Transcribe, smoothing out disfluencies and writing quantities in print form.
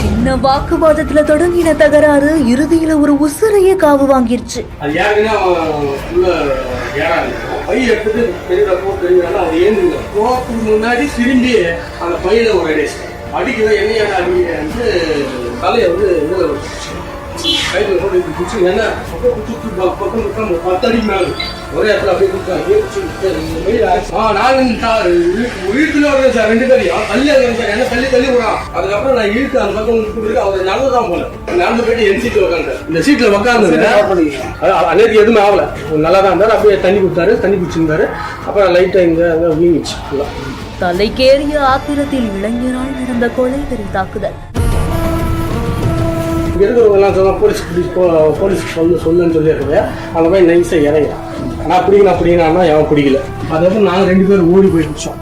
சின்ன வாக்குவாதத்துல தொடங்கின தகராறு இறுதியில ஒரு உசுரையே காவு வாங்கிருச்சு. முன்னாடி திரும்பி அந்த பையில ஒரு அடிக்கிற எண்ணெயான அடிக்க வந்து தலையை வந்து கையில் போட்டு குச்சி என்ன பக்கம் 10 அடிக்கு மேலே ஒரே இடத்துல அப்படியே கொடுத்தாங்க. நான் இழுத்துல வருவேன் சார் 2 பேரையும் தள்ளி வருவேன் சார் என்ன தள்ளி விடான். அதுக்கப்புறம் நான் இழுத்து அந்த பக்கம் கொடுத்துட்டு அவர் நடந்துதான் போல நடந்து போயிட்டு என் சீட்டில் உட்காந்து இந்த சீட்டில் உட்காந்து நேற்று எதுவுமே ஆகலை நல்லா தான் இருந்தார். அப்படியே தண்ணி கொடுத்தாரு தண்ணி குடிச்சிருந்தாரு. அப்புறம் லைட்டாக இங்கே அங்கே வீங்கிச்சு. தலைக்கேறிய ஆத்திரத்தில் இளைஞரால் நடந்த கொலைவெறி தாக்குதல். இங்கே இருக்கிறவங்கலாம் சொன்னால் போலீஸ் சொல்லுன்னு சொல்லியிருக்கேன். அந்த மாதிரி நைஸாக இறங்கிறான். நான் பிடிக்கணும் அப்படின்னா அவன் பிடிக்கல. அதுக்கப்புறம் நாங்கள் 2 பேரும் ஓடி போய் பிடிச்சோம்.